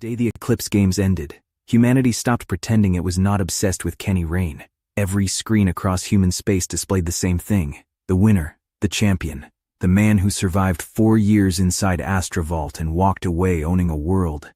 The day the Eclipse games ended, humanity stopped pretending it was not obsessed with Kenny Rain. Every screen across human space displayed the same thing: the winner, the champion, the man who survived 4 years inside Astrovault and walked away owning a world.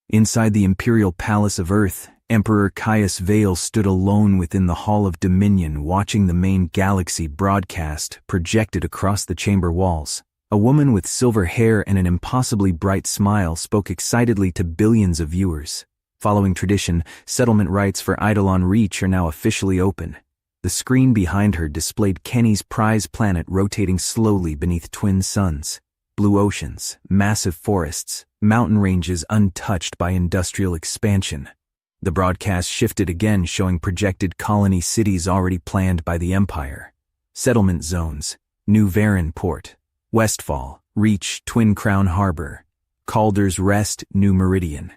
Inside the Imperial Palace of Earth, Emperor Caius Vale stood alone within the Hall of Dominion, watching the main galaxy broadcast projected across the chamber walls. A woman with silver hair and an impossibly bright smile spoke excitedly to billions of viewers. Following tradition, settlement rights for Eidolon Reach are now officially open. The screen behind her displayed Kenny's prize planet rotating slowly beneath twin suns. Blue oceans, massive forests, mountain ranges untouched by industrial expansion. The broadcast shifted again, showing projected colony cities already planned by the Empire. Settlement zones: New Varan Port, Westfall, Reach, Twin Crown Harbor, Calder's Rest, New Meridian.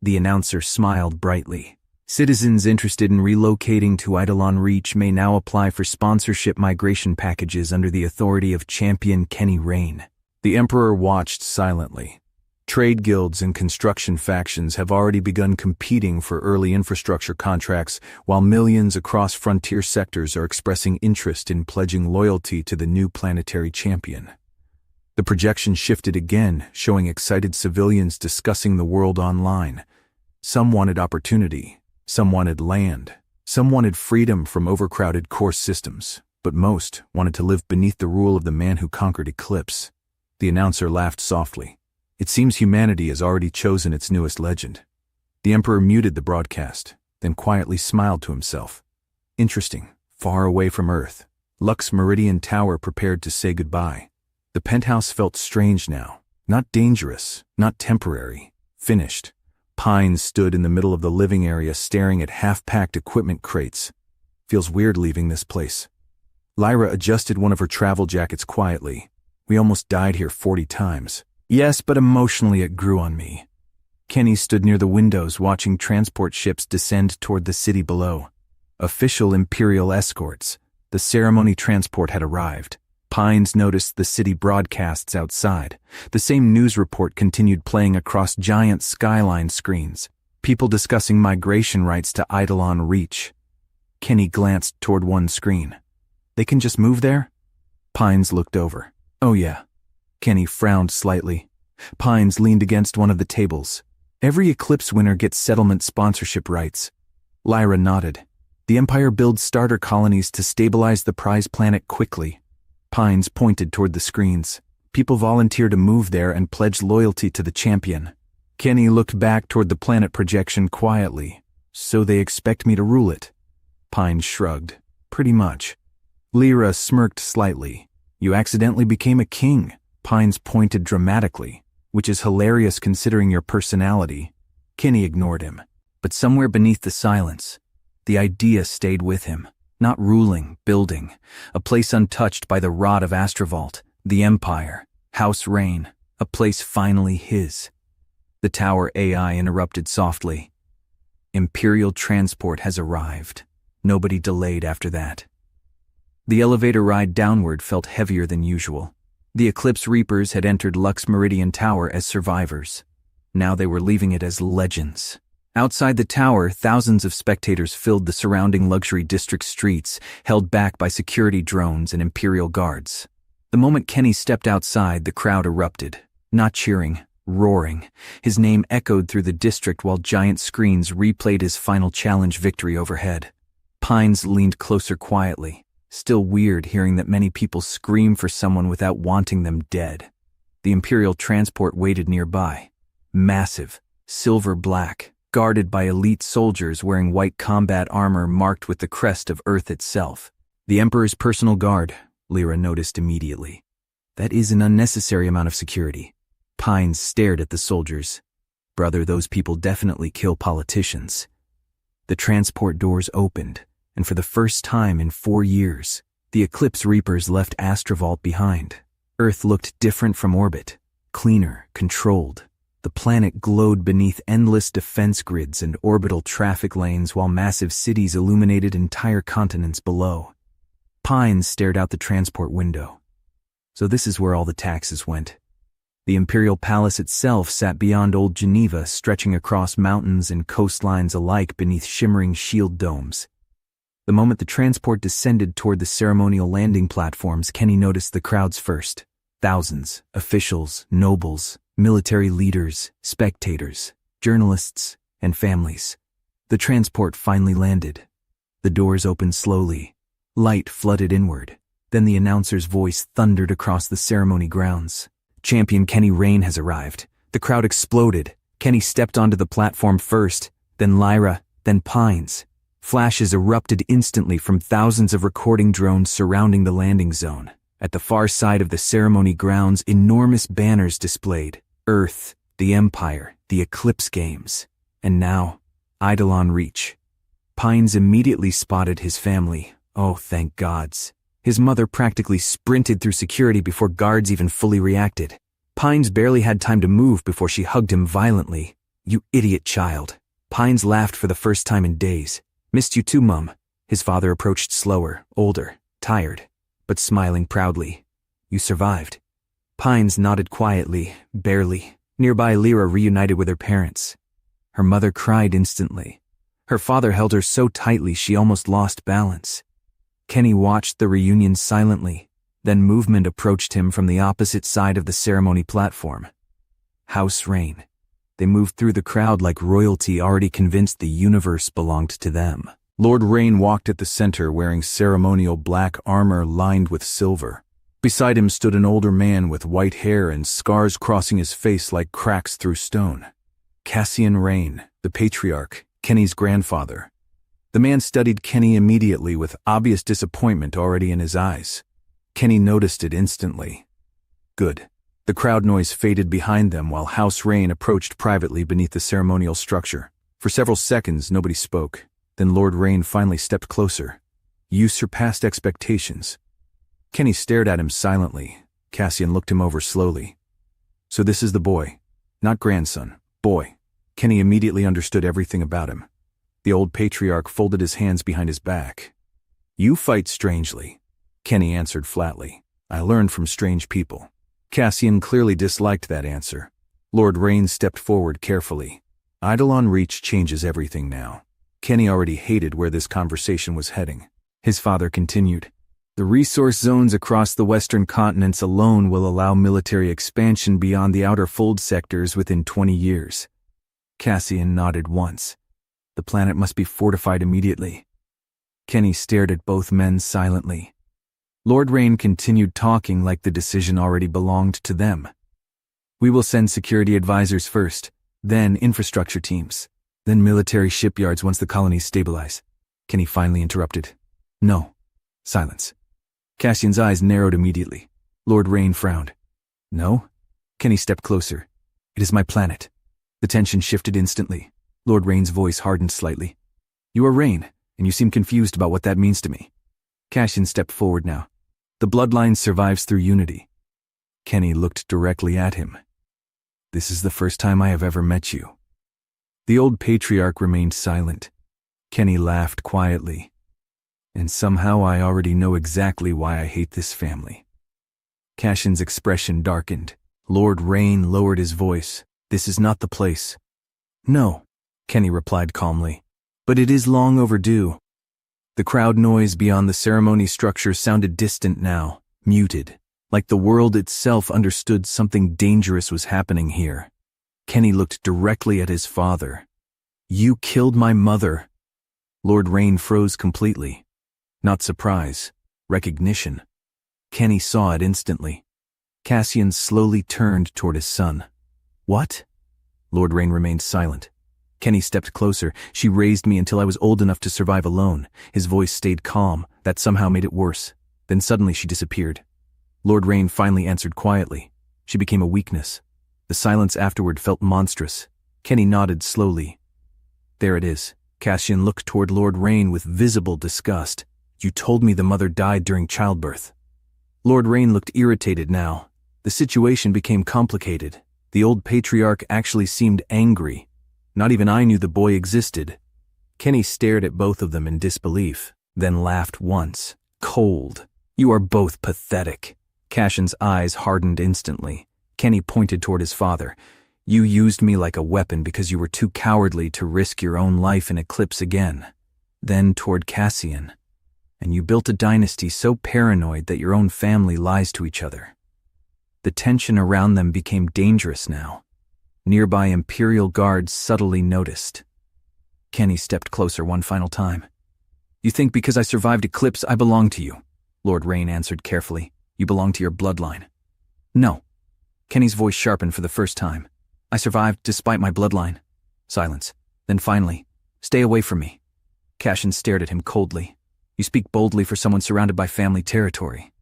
The announcer smiled brightly. Citizens interested in relocating to Eidolon Reach may now apply for sponsorship migration packages under the authority of champion Kenny Rain. The Emperor watched silently. Trade guilds and construction factions have already begun competing for early infrastructure contracts, while millions across frontier sectors are expressing interest in pledging loyalty to the new planetary champion. The projection shifted again, showing excited civilians discussing the world online. Some wanted opportunity, some wanted land, some wanted freedom from overcrowded core systems, but most wanted to live beneath the rule of the man who conquered Eclipse. The announcer laughed softly. It seems humanity has already chosen its newest legend. The Emperor muted the broadcast, then quietly smiled to himself. Interesting. Far away from Earth, Lux Meridian Tower prepared to say goodbye. The penthouse felt strange now. Not dangerous, not temporary. Finished. Pines stood in the middle of the living area, staring at half-packed equipment crates. Feels weird leaving this place. Lyra adjusted one of her travel jackets quietly. We almost died here 40 times. Yes, but emotionally it grew on me. Kenny stood near the windows, watching transport ships descend toward the city below. Official Imperial escorts. The ceremony transport had arrived. Pines noticed the city broadcasts outside. The same news report continued playing across giant skyline screens. People discussing migration rights to Eidolon Reach. Kenny glanced toward one screen. They can just move there? Pines looked over. Oh yeah. Kenny frowned slightly. Pines leaned against one of the tables. Every Eclipse winner gets settlement sponsorship rights. Lyra nodded. The Empire builds starter colonies to stabilize the prize planet quickly. Pines pointed toward the screens. People volunteer to move there and pledge loyalty to the champion. Kenny looked back toward the planet projection quietly. So they expect me to rule it? Pines shrugged. Pretty much. Lyra smirked slightly. You accidentally became a king. Pines pointed dramatically, which is hilarious considering your personality. Kenny ignored him. But somewhere beneath the silence, the idea stayed with him. Not ruling, building. A place untouched by the rod of Astrovault, the Empire, House Rain, a place finally his. The tower AI interrupted softly. Imperial transport has arrived. Nobody delayed after that. The elevator ride downward felt heavier than usual. The Eclipse Reapers had entered Lux Meridian Tower as survivors. Now they were leaving it as legends. Outside the tower, thousands of spectators filled the surrounding luxury district streets, held back by security drones and Imperial guards. The moment Kenny stepped outside, the crowd erupted. Not cheering, roaring. His name echoed through the district while giant screens replayed his final challenge victory overhead. Pines leaned closer quietly. Still weird hearing that many people scream for someone without wanting them dead. The Imperial transport waited nearby. Massive, silver black, guarded by elite soldiers wearing white combat armor marked with the crest of Earth itself. The Emperor's personal guard, Lyra noticed immediately. That is an unnecessary amount of security. Pines stared at the soldiers. Brother, those people definitely kill politicians. The transport doors opened, and for the first time in 4 years, the Eclipse Reapers left Astrovault behind. Earth looked different from orbit, cleaner, controlled. The planet glowed beneath endless defense grids and orbital traffic lanes while massive cities illuminated entire continents below. Pines stared out the transport window. So this is where all the taxes went. The imperial palace itself sat beyond old Geneva, stretching across mountains and coastlines alike beneath shimmering shield domes. The moment the transport descended toward the ceremonial landing platforms, Kenny noticed the crowds first. Thousands, officials, nobles, military leaders, spectators, journalists, and families. The transport finally landed. The doors opened slowly. Light flooded inward. Then the announcer's voice thundered across the ceremony grounds. Champion Kenny Rain has arrived. The crowd exploded. Kenny stepped onto the platform first, then Lyra, then Pines. Flashes erupted instantly from thousands of recording drones surrounding the landing zone. At the far side of the ceremony grounds, enormous banners displayed. Earth, the Empire, the Eclipse Games. And now, Eidolon Reach. Pines immediately spotted his family. Oh, thank gods. His mother practically sprinted through security before guards even fully reacted. Pines barely had time to move before she hugged him violently. "You idiot child." Pines laughed for the first time in days. "Missed you too, Mum." His father approached slower, older, tired, but smiling proudly. "You survived." Pines nodded quietly, barely. Nearby, Lyra reunited with her parents. Her mother cried instantly. Her father held her so tightly she almost lost balance. Kenny watched the reunion silently. Then movement approached him from the opposite side of the ceremony platform. House Rain. They moved through the crowd like royalty, already convinced the universe belonged to them. Lord Rain walked at the center wearing ceremonial black armor lined with silver. Beside him stood an older man with white hair and scars crossing his face like cracks through stone. Cassian Rain, the patriarch, Kenny's grandfather. The man studied Kenny immediately with obvious disappointment already in his eyes. Kenny noticed it instantly. Good. The crowd noise faded behind them while House Rain approached privately beneath the ceremonial structure. For several seconds, nobody spoke. Then Lord Rain finally stepped closer. "You surpassed expectations." Kenny stared at him silently. Cassian looked him over slowly. "So this is the boy. Not grandson. Boy." Kenny immediately understood everything about him. The old patriarch folded his hands behind his back. "You fight strangely." Kenny answered flatly. "I learned from strange people." Cassian clearly disliked that answer. Lord Rain stepped forward carefully. Eidolon Reach changes everything now. Kenny already hated where this conversation was heading. His father continued. "The resource zones across the western continents alone will allow military expansion beyond the outer fold sectors within 20 years. Cassian nodded once. "The planet must be fortified immediately." Kenny stared at both men silently. Lord Rain continued talking like the decision already belonged to them. "We will send security advisors first, then infrastructure teams, then military shipyards once the colonies stabilize." Kenny finally interrupted. "No." Silence. Cassian's eyes narrowed immediately. Lord Rain frowned. "No?" Kenny stepped closer. "It is my planet." The tension shifted instantly. Lord Rain's voice hardened slightly. "You are Rain, and you seem confused about what that means to me." Cassian stepped forward now. "The bloodline survives through unity." Kenny looked directly at him. "This is the first time I have ever met you." The old patriarch remained silent. Kenny laughed quietly. "And somehow I already know exactly why I hate this family." Cassian's expression darkened. Lord Rain lowered his voice. "This is not the place." "No," Kenny replied calmly. "But it is long overdue." The crowd noise beyond the ceremony structure sounded distant now, muted, like the world itself understood something dangerous was happening here. Kenny looked directly at his father. "You killed my mother." Lord Rain froze completely. Not surprise, recognition. Kenny saw it instantly. Cassian slowly turned toward his son. "What?" Lord Rain remained silent. Kenny stepped closer. "She raised me until I was old enough to survive alone." His voice stayed calm. That somehow made it worse. Then suddenly she disappeared. Lord Rain finally answered quietly. She became a weakness. The silence afterward felt monstrous. Kenny nodded slowly. "There it is." Cassian looked toward Lord Rain with visible disgust. "You told me the mother died during childbirth." Lord Rain looked irritated now. The situation became complicated. The old patriarch actually seemed angry. Not even I knew the boy existed. Kenny stared at both of them in disbelief, then laughed once. Cold. "You are both pathetic." Cassian's eyes hardened instantly. Kenny pointed toward his father. You used me like a weapon because you were too cowardly to risk your own life in Eclipse again. Then toward Cassian. And you built a dynasty so paranoid that your own family lies to each other. The tension around them became dangerous now. Nearby Imperial guards subtly noticed. Kenny stepped closer one final time. You think because I survived Eclipse I belong to you? Lord Rain answered carefully. You belong to your bloodline. No. Kenny's voice sharpened for the first time. I survived despite my bloodline. Silence. Then finally, stay away from me. Cassian stared at him coldly. You speak boldly for someone surrounded by family territory.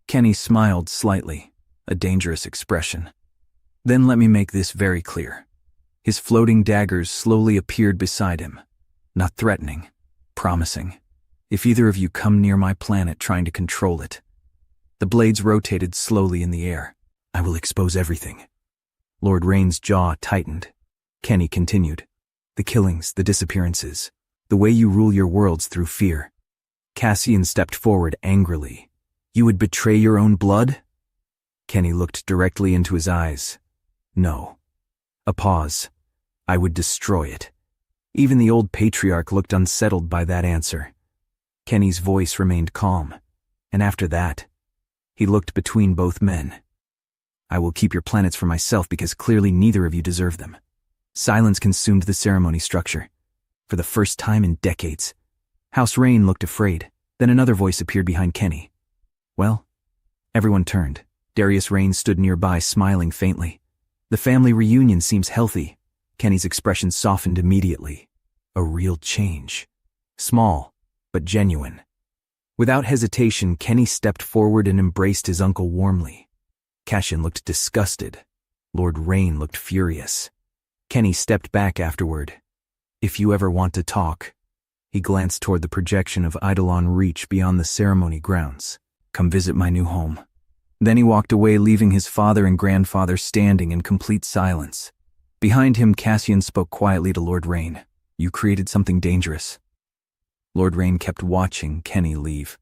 Kenny smiled slightly, a dangerous expression. Then let me make this very clear. His floating daggers slowly appeared beside him. Not threatening, promising. If either of you come near my planet trying to control it. The blades rotated slowly in the air. I will expose everything. Lord Rain's jaw tightened. Kenny continued. The killings, the disappearances, the way you rule your worlds through fear. Cassian stepped forward angrily. You would betray your own blood? Kenny looked directly into his eyes. No. A pause. I would destroy it. Even the old patriarch looked unsettled by that answer. Kenny's voice remained calm. And after that, he looked between both men. I will keep your planets for myself because clearly neither of you deserve them. Silence consumed the ceremony structure. For the first time in decades, House Rain looked afraid. Then another voice appeared behind Kenny. Well? Everyone turned. Darius Rain stood nearby, smiling faintly. The family reunion seems healthy. Kenny's expression softened immediately. A real change. Small, but genuine. Without hesitation, Kenny stepped forward and embraced his uncle warmly. Cassian looked disgusted. Lord Rain looked furious. Kenny stepped back afterward. If you ever want to talk. He glanced toward the projection of Eidolon Reach beyond the ceremony grounds. Come visit my new home. Then he walked away, leaving his father and grandfather standing in complete silence. Behind him, Cassian spoke quietly to Lord Rain. You created something dangerous. Lord Rain kept watching Kenny leave.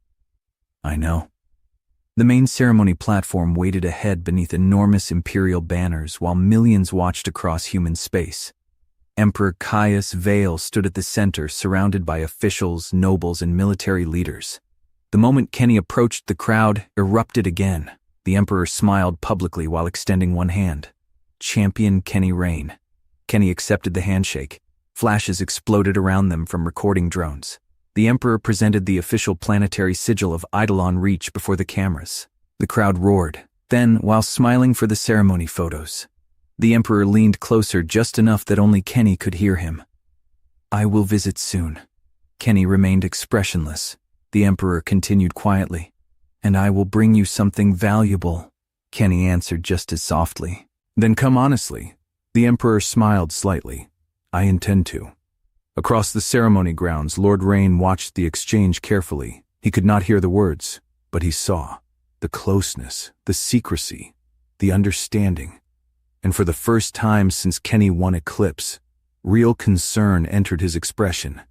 I know. The main ceremony platform waited ahead beneath enormous imperial banners while millions watched across human space. Emperor Caius Vale stood at the center, surrounded by officials, nobles, and military leaders. The moment Kenny approached, the crowd erupted again. The Emperor smiled publicly while extending one hand. Champion Kenny Rain. Kenny accepted the handshake. Flashes exploded around them from recording drones. The Emperor presented the official planetary sigil of Eidolon Reach before the cameras. The crowd roared. Then, while smiling for the ceremony photos, the Emperor leaned closer just enough that only Kenny could hear him. I will visit soon. Kenny remained expressionless. The Emperor continued quietly. And I will bring you something valuable. Kenny answered just as softly. Then come honestly. The Emperor smiled slightly. I intend to. Across the ceremony grounds, Lord Rain watched the exchange carefully. He could not hear the words, but he saw the closeness, the secrecy, the understanding. And for the first time since Kenny won Eclipse, real concern entered his expression.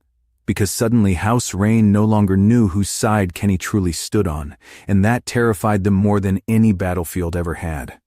Because suddenly House Rain no longer knew whose side Kenny truly stood on, and that terrified them more than any battlefield ever had.